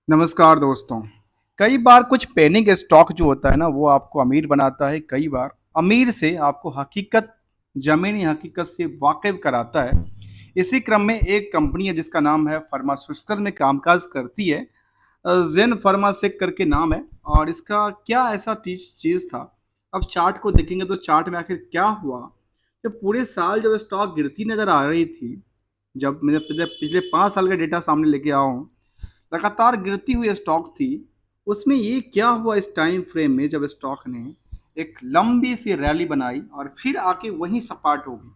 नमस्कार दोस्तों। कई बार कुछ पैनिक स्टॉक जो होता है ना वो आपको अमीर बनाता है, कई बार अमीर से आपको हकीकत ज़मीनी हकीकत से वाकिफ़ कराता है। इसी क्रम में एक कंपनी है जिसका नाम है फार्मास्यूटिकल में कामकाज करती है। ज़ेन फार्मासेक करके नाम है और इसका क्या ऐसा चीज़ था। अब चार्ट को देखेंगे तो चार्ट में आखिर क्या हुआ कि पूरे साल जब स्टॉक गिरती नज़र आ रही थी, जब मैं पिछले पिछले 5 साल का डेटा सामने लेके आया हूँ, लगातार गिरती हुई स्टॉक थी। उसमें ये क्या हुआ इस टाइम फ्रेम में जब स्टॉक ने एक लंबी सी रैली बनाई और फिर आके वहीं सपाट हो गई।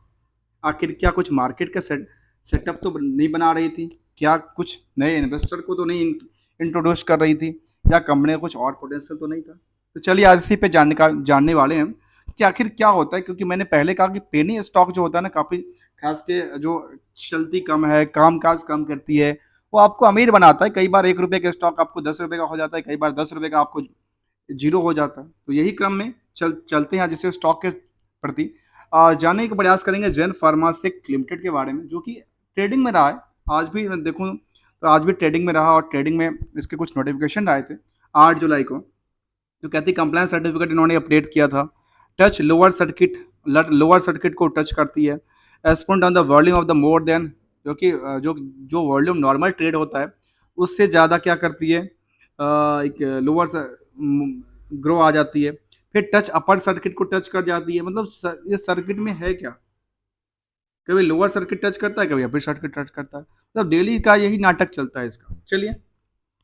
आखिर क्या कुछ मार्केट का सेटअप तो नहीं बना रही थी? क्या कुछ नए इन्वेस्टर को तो नहीं इंट्रोड्यूस कर रही थी? या कंपनी का कुछ और पोटेंशियल तो नहीं था? तो चलिए आज इसी पे जानने वाले हैं कि आखिर क्या होता है, क्योंकि मैंने पहले कहा कि पेनी स्टॉक जो होता है ना, काफ़ी खास के जो चलती कम है, काम-काज कम करती है, वो आपको अमीर बनाता है। कई बार ₹1 का स्टॉक आपको ₹10 का हो जाता है, कई बार ₹10 का आपको ज़ीरो हो जाता है। तो यही क्रम में चलते हैं जिससे स्टॉक के प्रति जानने का प्रयास करेंगे जेन फार्मासिक लिमिटेड के बारे में, जो कि ट्रेडिंग में रहा है। आज भी मैं देखूँ तो आज भी ट्रेडिंग में रहा और ट्रेडिंग में इसके कुछ नोटिफिकेशन आए थे 8 जुलाई को, जो कहती कंप्लायंस सर्टिफिकेट इन्होंने अपडेट किया था। टच लोअर सर्किट को टच करती है। Respond on the volume of the more than, जो कि जो जो वॉल्यूम नॉर्मल ट्रेड होता है उससे ज़्यादा क्या करती है, एक लोअर ग्रो आ जाती है। फिर टच अपर सर्किट को टच कर जाती है। मतलब ये सर्किट में है क्या, कभी लोअर सर्किट टच करता है, कभी अपर सर्किट टच करता है। मतलब डेली का यही नाटक चलता है इसका। चलिए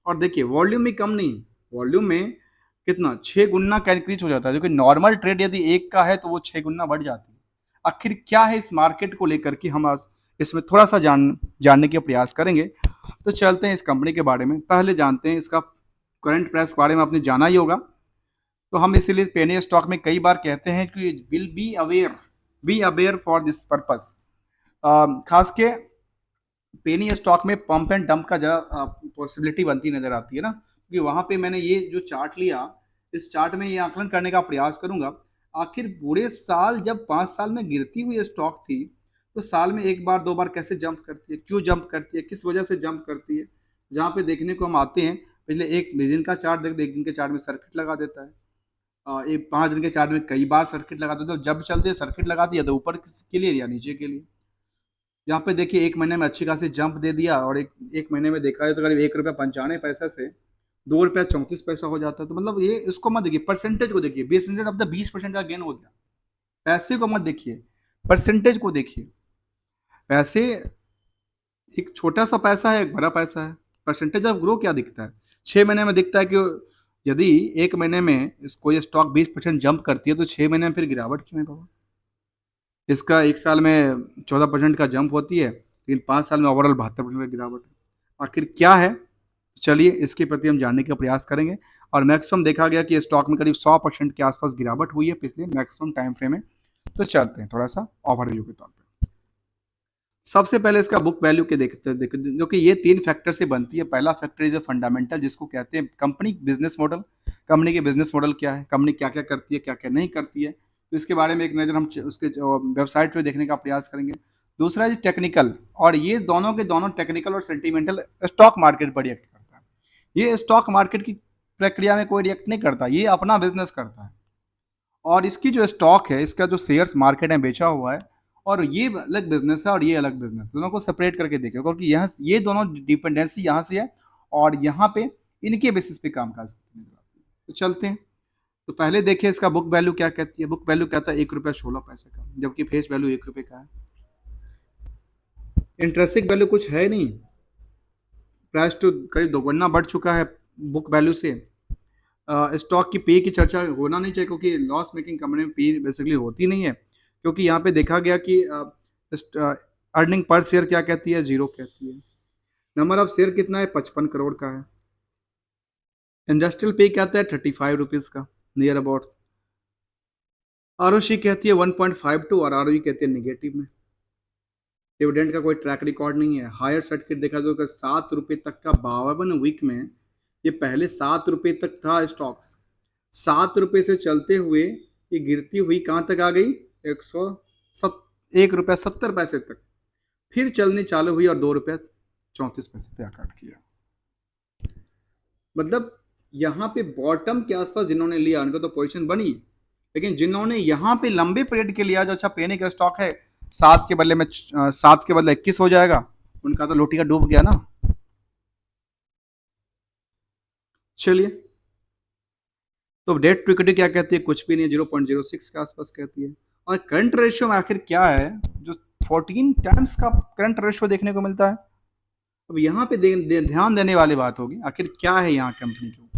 और देखिए वॉल्यूम भी कम नहीं, वॉल्यूम में कितना 6 गुना का इंक्रीज हो जाता है, जो कि नॉर्मल ट्रेड यदि एक का है तो वो 6 गुना बढ़ जाती है। आखिर क्या है इस मार्केट को लेकर के, हम आज इसमें थोड़ा सा जानने के प्रयास करेंगे। तो चलते हैं इस कंपनी के बारे में, पहले जानते हैं इसका करंट प्राइस के बारे में आपने जाना ही होगा। तो हम इसीलिए पेनी स्टॉक में कई बार कहते हैं कि will be aware for this purpose. खास के पेनी स्टॉक में पंप एंड डंप का ज़्यादा पॉसिबिलिटी बनती नज़र आती है ना, क्योंकि वहाँ पे मैंने ये जो चार्ट लिया, इस चार्ट में ये आकलन करने का प्रयास करूँगा। आखिर पूरे साल जब 5 साल में गिरती हुई स्टॉक थी, तो साल में एक बार दो बार कैसे जंप करती है, क्यों जंप करती है, किस वजह से जंप करती है। जहाँ पे देखने को हम आते हैं, पहले एक दिन का चार्ट देख, एक दिन के चार्ट में सर्किट लगा देता है। एक 5 दिन के चार्ट में कई बार सर्किट लगा देता है। तो जब चलते सर्किट लगाती है तो ऊपर के लिए या नीचे के लिए। यहाँ पे देखिए 1 महीने में अच्छी खासी जंप दे दिया और एक महीने में देखा है तो करीब ₹1.95 से ₹2.34 हो जाता है। तो मतलब ये इसको मत देखिए, परसेंटेज को देखिए। 20% ऑफ द 20% का गेन हो गया। पैसे को मत देखिए, परसेंटेज को देखिए। पैसे एक छोटा सा पैसा है, एक बड़ा पैसा है। परसेंटेज ऑफ ग्रो क्या दिखता है? 6 महीने में दिखता है कि यदि 1 महीने में कोई स्टॉक 20% जंप करती है तो 6 महीने में फिर गिरावट क्यों है बाबा? इसका एक साल में 14% का जंप होती है, लेकिन 5 साल में ओवरऑल 72% का गिरावट है। आखिर क्या है? चलिए इसके प्रति हम जानने का प्रयास करेंगे। और मैक्सिमम देखा गया कि स्टॉक में करीब 100% के आसपास गिरावट हुई है पिछले मैक्सिमम टाइम फ्रेम में। तो चलते हैं थोड़ा सा ओवरव्यू के तौर पे। सबसे पहले इसका बुक वैल्यू के देखते हैं, जो कि ये 3 फैक्टर से बनती है। पहला फैक्टर इज फंडामेंटल, जिसको कहते हैं कंपनी बिजनेस मॉडल। कंपनी के बिजनेस मॉडल क्या है, कंपनी क्या क्या करती है, क्या क्या नहीं करती है, तो इसके बारे में एक नज़र हम उसके वेबसाइट पे देखने का प्रयास करेंगे। दूसरा है टेक्निकल, और ये दोनों के दोनों टेक्निकल और सेंटिमेंटल स्टॉक मार्केट पर रिएक्ट करता है। ये स्टॉक मार्केट की प्रक्रिया में कोई रिएक्ट नहीं करता, ये अपना बिजनेस करता है। और इसकी जो स्टॉक है, इसका जो शेयर्स मार्केट में बेचा हुआ है, और ये अलग बिजनेस है और ये अलग बिजनेस, दोनों को सेपरेट करके देखिए, क्योंकि यहाँ ये दोनों डिपेंडेंसी यहाँ से है और यहाँ पे इनके बेसिस पे कामकाज होती नजर आती है। तो चलते हैं। तो पहले देखिए इसका बुक वैल्यू क्या कहती है। बुक वैल्यू कहता है ₹1.16 का, जबकि फेस वैल्यू ₹1 का है। इंटरेस्टिंग वैल्यू कुछ है नहीं। प्राइस तो करीब दोगुना बढ़ चुका है बुक वैल्यू से। स्टॉक की पे की चर्चा होना नहीं चाहिए, क्योंकि लॉस मेकिंग कंपनी में पे बेसिकली होती नहीं है। क्योंकि यहाँ पे देखा गया कि अर्निंग पर शेयर क्या कहती है, जीरो कहती है। नंबर ऑफ शेयर कितना है, 55 करोड़ का है। इंडस्ट्रियल पे कहता है ₹35 का, नियर अबाउट। आरओसी कहती है 1.52 और आरओई कहती है निगेटिव में। डिविडेंड का कोई ट्रैक रिकॉर्ड नहीं है। हायर सर्किट देखा तो ₹7 तक का 52 वीक में, ये पहले ₹7 तक था स्टॉक्स। ₹7 से चलते हुए ये गिरती हुई कहाँ तक आ गई, ₹1.70 तक। फिर चलनी चालू हुई और ₹2.34 पे आकर किया। मतलब यहाँ पे बॉटम के आसपास जिन्होंने लिया उनका तो पोजीशन बनी, लेकिन जिन्होंने यहाँ पे लंबे पीरियड के लिया, जो अच्छा पेनी का स्टॉक है, 7 के बदले 21 हो जाएगा, उनका तो लोटिया डूब गया ना। चलिए, तो डेट टू इक्विटी क्या कहती है? कुछ भी नहीं, 0.06 के आसपास कहती है। और करंट रेशियो में आखिर क्या है जो 14 टाइम्स का करंट रेशियो देखने को मिलता है? अब यहाँ पे ध्यान देने वाली बात होगी, आखिर क्या है यहाँ कंपनी के ऊपर।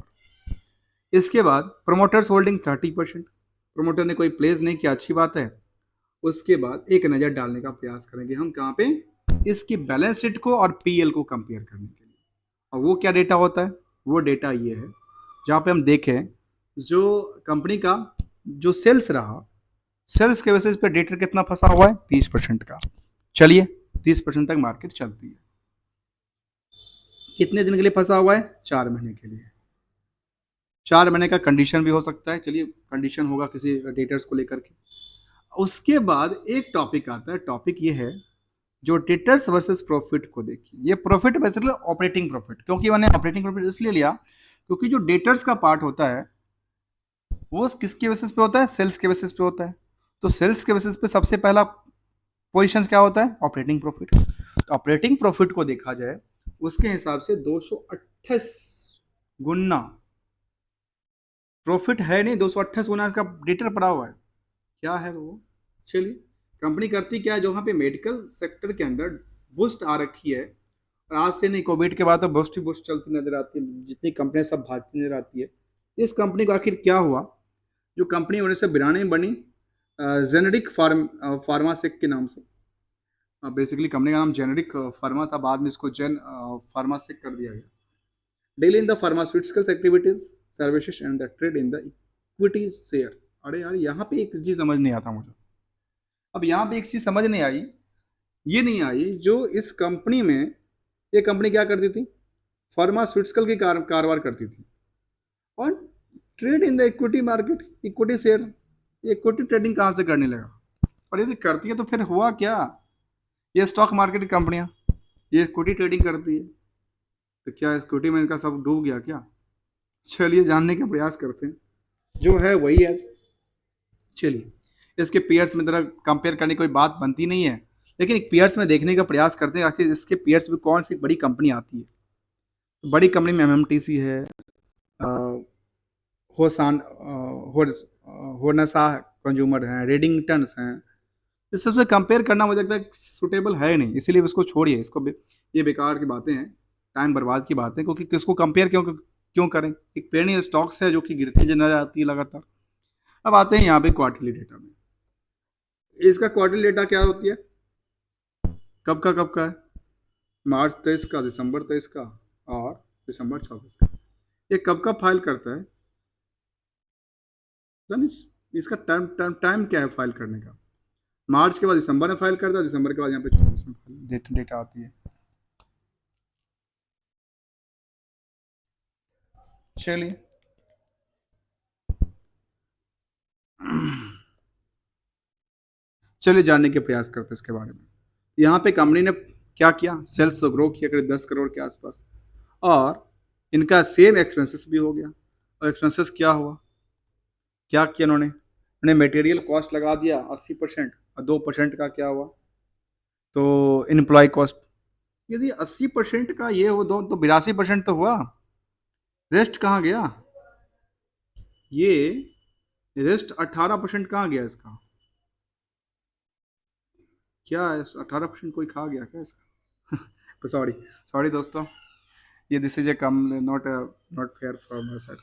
इसके बाद प्रोमोटर्स होल्डिंग 30%, प्रोमोटर ने कोई प्लेस नहीं किया, अच्छी बात है। उसके बाद एक नज़र डालने का प्रयास करेंगे हम कहाँ पे, इसकी बैलेंस शीट को और पीएल को कंपेयर करने के लिए। और वो क्या डेटा होता है? वो डेटा ये है जहाँ पे हम देखें जो कंपनी का जो सेल्स रहा, सेल्स के बेसिस पे डेटा कितना फंसा हुआ है? 30% का। चलिए, 30% तक मार्केट चलती है। कितने दिन के लिए फंसा हुआ है? 4 महीने के लिए। 4 महीने का कंडीशन भी हो सकता है, चलिए कंडीशन होगा किसी डेटर्स को लेकर के। उसके बाद एक टॉपिक आता है, टॉपिक ये है जो डेटर्स वर्सेस प्रॉफिट को देखिए। ये प्रॉफिट बेसिकली ऑपरेटिंग प्रॉफिट, क्योंकि मैंने ऑपरेटिंग प्रॉफिट इसलिए लिया क्योंकि जो डेटर्स का पार्ट होता है वो किसके बेसिस पे होता है? सेल्स के बेसिस पे होता है। तो सेल्स के बेसिस पे सबसे पहला पोजीशन क्या होता है? Operating profit. तो ऑपरेटिंग प्रॉफिट को देखा जाए उसके हिसाब से 228 गुना प्रॉफिट है, नहीं 228 गुना इसका डेटर पड़ा हुआ है। क्या है वो? चलिए, कंपनी करती क्या है, जो वहाँ पे मेडिकल सेक्टर के अंदर बूस्ट आ रखी है, और आज से नहीं, कोविड के बाद तो बूस्ट ही बूस्ट चलती नजर आती है, जितनी कंपनियां सब भागती नजर आती है। इस कंपनी को आखिर क्या हुआ? जो कंपनी 1992 में बनी, जेनेरिक फार्मासेक के नाम से। बेसिकली कंपनी का नाम जेनेरिक फार्मा था, बाद में इसको जेन फार्मासेक कर दिया गया। Daily in the pharmaceuticals activities services and the trade in the equity share. अरे यार, यहाँ पे एक चीज समझ नहीं आता मुझे। अब यहाँ पे एक चीज समझ नहीं आई, ये नहीं आई जो इस कंपनी में, ये कंपनी क्या करती थी? फार्मास्यूटिकल की कारोबार करती थी, और trade in the equity market, equity share, equity trading कहाँ से करने लगा? और यदि करती है तो फिर हुआ क्या? ये स्टॉक मार्केट की कंपनियां, ये इक्विटी ट्रेडिंग करती है, तो क्या इक्विटी में इनका सब डूब गया क्या? चलिए जानने का प्रयास करते हैं, जो है वही है। चलिए, इसके पेयर्स में तरह कंपेयर करने की कोई बात बनती नहीं है, लेकिन एक पेयर्स में देखने का प्रयास करते हैं आखिर इसके पेयर्स में कौन सी बड़ी कंपनी आती है। बड़ी कंपनी में एमएमटीसी है, होसान होनसा कंज्यूमर हैं, रेडिंगटन्स हैं। इस सबसे कंपेयर करना मुझे लगता है सुटेबल है नहीं, इसीलिए इसको छोड़िए, ये बेकार की बातें हैं, टाइम बर्बाद की बातें, क्योंकि किसको कंपेयर क्यों क्यों करें? एक पेनी स्टॉक्स है जो कि गिरती नजर आती है लगातार। अब आते हैं यहाँ पे क्वार्टरली डेटा में। इसका क्वार्टरली डेटा क्या होती है? कब का है? मार्च 23 का, दिसंबर 23 का, और दिसंबर 24 का। ये कब का फाइल करता है? इसका टाइम टाइम टाइम क्या है फाइल करने का? मार्च के बाद दिसंबर में फाइल करता है, दिसंबर के बाद यहाँ पे 24 में फाइल डेटा आती है। चलिए, चलिए जानने के प्रयास करते हैं इसके बारे में। यहाँ पे कंपनी ने क्या किया? सेल्स तो ग्रो किया करीब 10 करोड़ के आसपास, और इनका सेम एक्सपेंसेस भी हो गया। और एक्सपेंसेस क्या हुआ? क्या किया उन्होंने मटेरियल कॉस्ट लगा दिया 80%, और 2% का क्या हुआ? तो इम्प्लॉय कॉस्ट। यदि 80% का ये हो दो तो 82% तो हुआ, रेस्ट कहाँ गया? ये रेस्ट 18% कहाँ गया इसका? क्या है, 18% कोई खा गया क्या इसका? सॉरी, सॉरी दोस्तों, ये this is a come, not not fair from my side.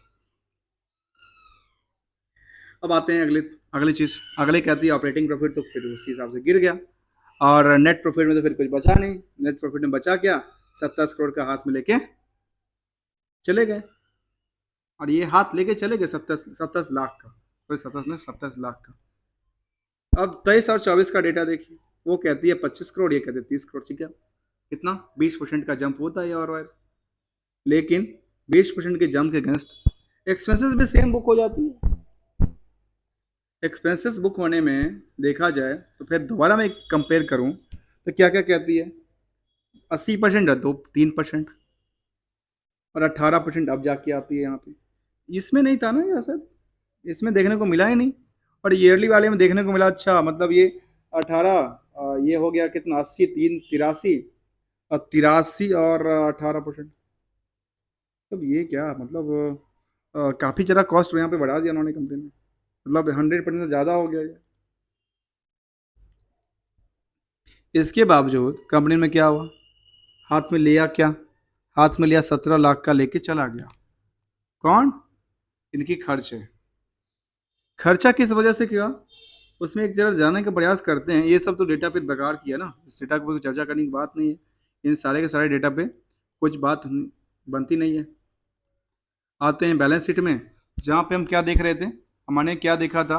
अब आते हैं अगले, अगली चीज, अगले कहती है ऑपरेटिंग प्रॉफिट, तो फिर उसी हिसाब से गिर गया। और नेट प्रॉफिट में तो फिर कुछ बचा नहीं। नेट प्रॉफिट में बचा क्या? 27 करोड़ का हाथ में लेके चले गए, और ये हाथ लेके चले गए 27 लाख का, कोई 27 का। अब 23 और 24 का डेटा देखिए, वो कहती है 25 करोड़, ये कहते हैं 30 करोड़। ठीक है, कितना? 20% का जंप होता है और लेकिन 20% के जंप के अगेंस्ट एक्सपेंसेस भी सेम बुक हो जाती है। एक्सपेंसेस बुक होने में देखा जाए तो फिर दोबारा मैं कंपेयर करूं तो क्या क्या कहती है? 80% है तो 3%, और 18% अब जाके आती है यहाँ पे। इसमें नहीं था ना ये असर, इसमें देखने को मिला ही नहीं। और ईयरली वाले में देखने को मिला, अच्छा मतलब ये 18, ये हो गया कितना, 80, 3, 83, और 83 और 18%। मतलब ये क्या मतलब, काफ़ी ज़्यादा कॉस्ट यहाँ पे बढ़ा दिया उन्होंने कंपनी में, मतलब 100% से ज़्यादा हो गया ये। इसके बावजूद कंपनी में क्या हुआ, हाथ में लिया क्या, हाथ में लिया 17 लाख का लेके चला गया। कौन? इनकी खर्च है। खर्चा किस वजह से किया, उसमें एक जरा जानने का प्रयास करते हैं। ये सब तो डेटा पे बेकार किया ना, इस डेटा पे कोई चर्चा करने की बात नहीं है। इन सारे के सारे डेटा पे कुछ बात बनती नहीं है। आते हैं बैलेंस शीट में, जहाँ पे हम क्या देख रहे थे, हमने क्या देखा था,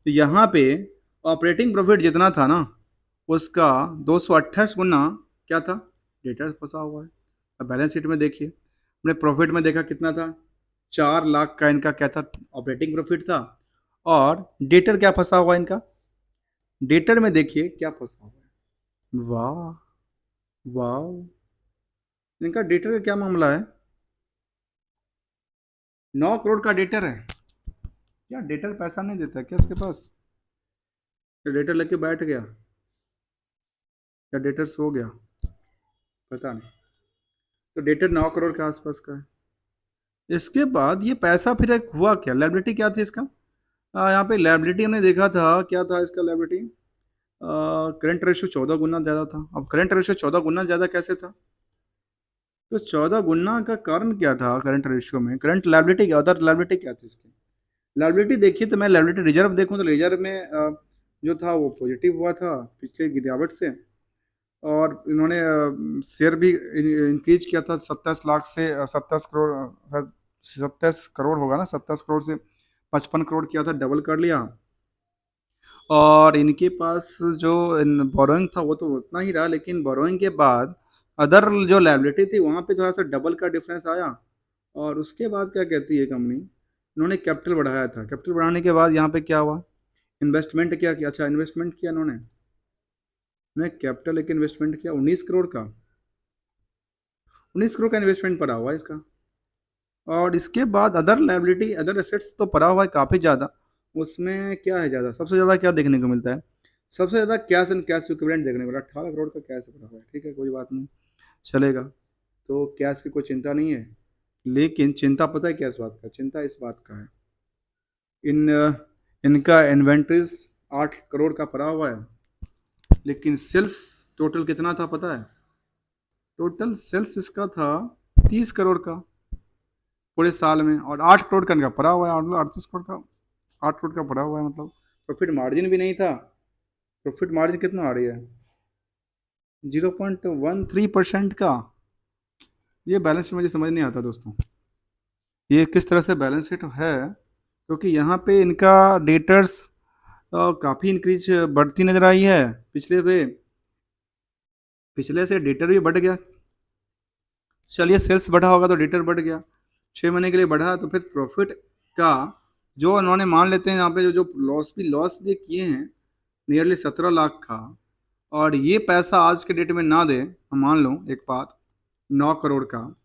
तो यहाँ पे ऑपरेटिंग प्रॉफिट जितना था ना, उसका 228 गुना क्या था, डेटा फंसा हुआ है। अब बैलेंस शीट में देखिए, हमने प्रॉफिट में देखा कितना था, 4 लाख का इनका क्या था, ऑपरेटिंग प्रॉफिट था। और डेटर क्या फंसा हुआ है इनका, डेटर में देखिए क्या फंसा हुआ है। वाह, वाह, इनका डेटर का क्या मामला है, 9 करोड़ का डेटर है। क्या डेटर पैसा नहीं देता क्या इसके पास, या डेटर लेके बैठ गया, या डेटर सो गया, पता नहीं। तो डेटर 9 करोड़ के आसपास का है। इसके बाद ये पैसा फिर एक हुआ क्या, लाइबिलिटी क्या थी इसका, यहाँ पे लाइबिलिटी हमने देखा था, क्या था इसका लाइबिलिटी, करंट रेशियो 14 गुना ज़्यादा था। अब करंट रेशियो 14 गुना ज़्यादा कैसे था, तो 14 गुना का कारण क्या था करंट रेशियो में, करंट लाइबिलिटी क्या, अदर लाइबिलिटी क्या थी इसकी। लाइबिलिटी देखिए तो मैं लाइबिलिटी रिजर्व देखूँ तो रिजर्व में जो था वो पॉजिटिव हुआ था पिछले गिरावट से। और इन्होंने शेयर भी इंक्रीज किया था 27 लाख से 27 करोड़, 27 करोड़ होगा ना, 27 करोड़ से 55 करोड़ किया था, डबल कर लिया। और इनके पास जो बोरोइंग था वो तो उतना ही रहा, लेकिन बोरोइंग के बाद अदर जो लाइबिलिटी थी वहाँ पे थोड़ा सा डबल का डिफरेंस आया। और उसके बाद क्या कहती है कंपनी, इन्होंने कैपिटल बढ़ाया था, कैपिटल बढ़ाने के बाद यहाँ पे क्या हुआ, इन्वेस्टमेंट क्या किया, अच्छा इन्वेस्टमेंट किया इन्होंने कैपिटल एक इन्वेस्टमेंट किया 19 करोड़ का, 19 करोड़ का इन्वेस्टमेंट पड़ा हुआ है इसका। और इसके बाद अदर लाइबिलिटी, अदर एसेट्स तो पड़ा हुआ है काफ़ी ज़्यादा। उसमें क्या है ज़्यादा, सबसे ज़्यादा क्या देखने को मिलता है, सबसे ज़्यादा कैश एंड कैश इक्विवेलेंट देखने को मिला, 18 करोड़ का कैश पड़ा हुआ है। ठीक है, कोई बात नहीं, चलेगा। तो कैश की कोई चिंता नहीं है, लेकिन चिंता पता है क्या इस बात का, चिंता इस बात का है, इन इनका इन्वेंट्रीज 8 करोड़ का पड़ा हुआ है, लेकिन सेल्स टोटल कितना था पता है, टोटल सेल्स इसका था 30 करोड़ का पूरे साल में, और 8 करोड़ का इनका पड़ा हुआ है, मतलब 38 करोड़ का, 8 करोड़ का पड़ा हुआ है, मतलब प्रॉफिट मार्जिन भी नहीं था। प्रॉफिट मार्जिन कितना आ रही है, 0.13% का। ये बैलेंस शीट मुझे समझ नहीं आता दोस्तों, ये किस तरह से बैलेंस शीट है, क्योंकि यहाँ पे इनका डेटर्स काफ़ी इंक्रीज बढ़ती नजर आई है, पिछले से डेटर भी बढ़ गया। चलिए सेल्स बढ़ा होगा तो डेटर बढ़ गया, 6 महीने के लिए बढ़ा, तो फिर प्रॉफिट का जो उन्होंने मान लेते हैं यहाँ पे, जो जो लॉस भी किए हैं नियरली 17 लाख का, और ये पैसा आज के डेट में ना दे, हम मान लो एक बात, 9 करोड़ का,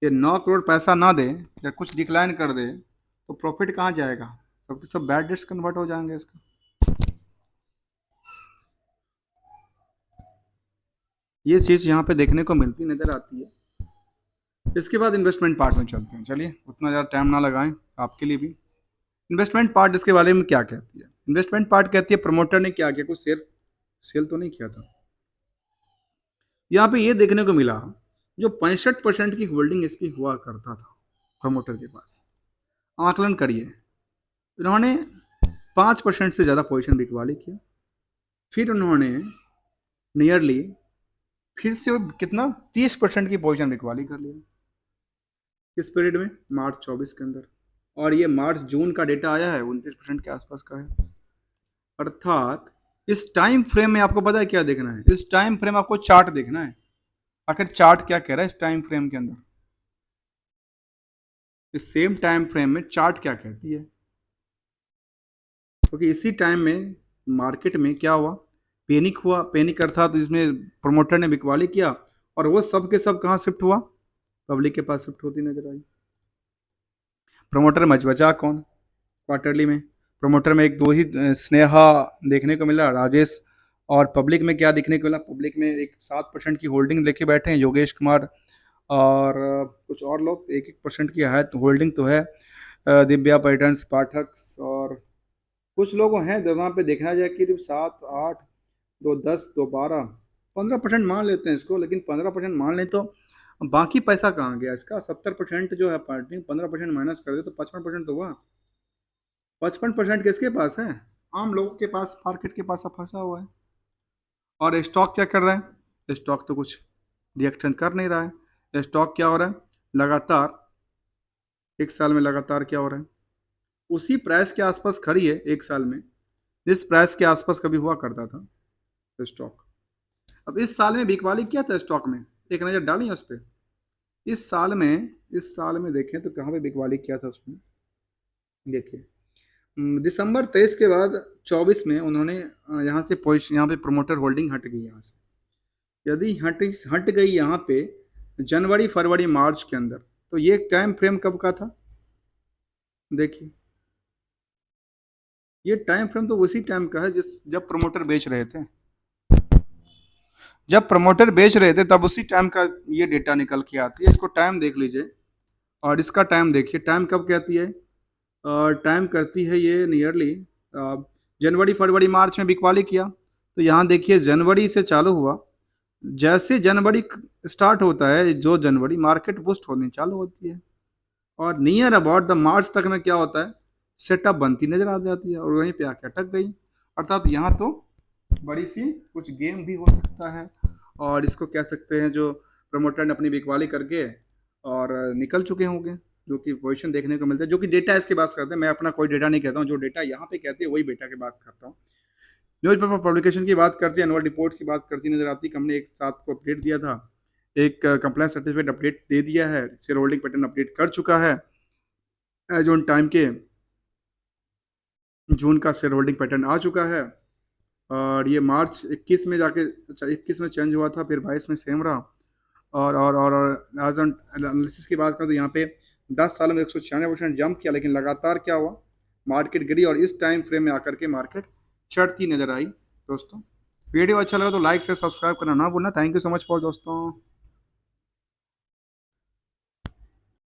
ये 9 करोड़ पैसा ना दे या कुछ डिक्लाइन कर दे, तो प्रॉफिट कहाँ जाएगा, सब सब बैड डेट्स कन्वर्ट हो जाएंगे इसका। ये चीज़ यहाँ पे देखने को मिलती नज़र आती है। इसके बाद इन्वेस्टमेंट पार्ट में चलते हैं, चलिए उतना ज़्यादा टाइम ना लगाएं आपके लिए भी। इन्वेस्टमेंट पार्ट इसके बारे में क्या कहती है, इन्वेस्टमेंट पार्ट कहती है प्रमोटर ने क्या किया, कुछ शेयर सेल तो नहीं किया था। यहाँ पे ये देखने को मिला, जो 65% की होल्डिंग इसकी हुआ करता था प्रमोटर के पास, आकलन करिए, इन्होंने 5% से ज़्यादा पोजीशन बिकवाली किया। फिर उन्होंने नियरली फिर से वो कितना 30% की पोजीशन बिकवाली कर लिया, किस पीरियड में, मार्च 24 के अंदर। और ये मार्च जून का डेटा आया है 29% के आसपास का है। अर्थात इस टाइम फ्रेम में आपको पता है क्या देखना है, इस टाइम फ्रेम आपको चार्ट देखना है, आखिर चार्ट क्या कह रहा है इस टाइम फ्रेम के अंदर, इस सेम टाइम फ्रेम में चार्ट क्या कहती है। क्योंकि इसी टाइम में मार्केट में क्या हुआ, पैनिक हुआ, पैनिक अर्थात इसमें प्रमोटर ने बिकवाली किया, और वो सब के सब कहाँ शिफ्ट हुआ, पब्लिक के पास शिफ्ट होती नजर आई। प्रमोटर में बचा कौन क्वार्टरली में? प्रमोटर में एक दो ही स्नेहा देखने को मिला, राजेश। और पब्लिक में क्या देखने को मिला? पब्लिक में एक 7% की होल्डिंग लेके बैठे हैं योगेश कुमार और कुछ और लोग। 1-1% की है तो होल्डिंग तो है। दिव्या पैटर्न्स, पाठक और कुछ लोग हैं तो वहाँ पे देखा जाए कि 7-8, 2-10, 2-12, 15% मान लेते हैं इसको। लेकिन 15% मान लें तो बाकी पैसा कहाँ गया इसका? 70% जो है पार्टी, 15% माइनस कर दे तो 55% तो हुआ। 55% किसके पास है? आम लोगों के पास, मार्केट के पास अब फंसा हुआ है। और स्टॉक क्या कर रहा है? स्टॉक तो कुछ रिएक्शन कर नहीं रहा है। स्टॉक क्या हो रहा है? लगातार एक साल में लगातार क्या हो रहा है? उसी प्राइस के आसपास खड़ी है एक साल में, जिस प्राइस के आसपास कभी हुआ करता था स्टॉक। अब इस साल में बिकवाली क्या था स्टॉक में? एक नज़र डालें उस पर। इस साल में देखें तो कहाँ पे बिकवाली क्या था उसमें? देखिए, दिसंबर 23 के बाद 24 में उन्होंने यहाँ से पोजिशन, यहाँ पे प्रमोटर होल्डिंग हट गई यहाँ से। यदि हट गई यहाँ पे जनवरी फरवरी मार्च के अंदर, तो ये टाइम फ्रेम कब का था? देखिए, ये टाइम फ्रेम तो उसी टाइम का है जिस जब प्रमोटर बेच रहे थे। जब प्रमोटर बेच रहे थे तब उसी टाइम का ये डेटा निकल के आती है। इसको टाइम देख लीजिए और इसका टाइम देखिए। टाइम कब कहती है? टाइम करती है ये नियरली जनवरी फरवरी मार्च में बिकवाली किया। तो यहाँ देखिए जनवरी से चालू हुआ। जैसे जनवरी स्टार्ट होता है, जो जनवरी मार्केट बूस्ट होनी चालू होती है और नियर अबाउट द मार्च तक में क्या होता है? सेटअप बनती नजर आ जाती है और वहीं पे आके अटक गई। अर्थात यहाँ तो बड़ी सी कुछ गेम भी हो सकता है और इसको कह सकते हैं जो प्रमोटर ने अपनी बिकवाली करके और निकल चुके होंगे, जो कि पोजीशन देखने को मिलता है, जो कि डेटा इसके बात करते हैं। मैं अपना कोई डेटा नहीं कहता हूँ, जो डेटा यहाँ पे कहते हैं वही डेटा की बात करता हूँ। न्यूज़ पेपर पब्लिकेशन की बात करती है, एनुअल रिपोर्ट की बात करती नजर आती है। हमने एक साथ को अपडेट दिया था, एक कंप्लायंस सर्टिफिकेट अपडेट दे दिया है, शेयर होल्डिंग पैटर्न अपडेट कर चुका है एज ऑन टाइम के। जून का शेयर होल्डिंग पैटर्न आ चुका है और ये मार्च 21 में जाके, अच्छा 21 में चेंज हुआ था, फिर 22 में सेम रहा। और एज ऑन एनालिसिस की बात करें तो यहाँ पे 10 सालों में 196% जंप किया, लेकिन लगातार क्या हुआ? मार्केट गिरी और इस टाइम फ्रेम में आकर के मार्केट चढ़ती नजर आई। दोस्तों, वीडियो अच्छा लगा तो लाइक से सब्सक्राइब करना ना भूलना। Thank you so much for दोस्तों।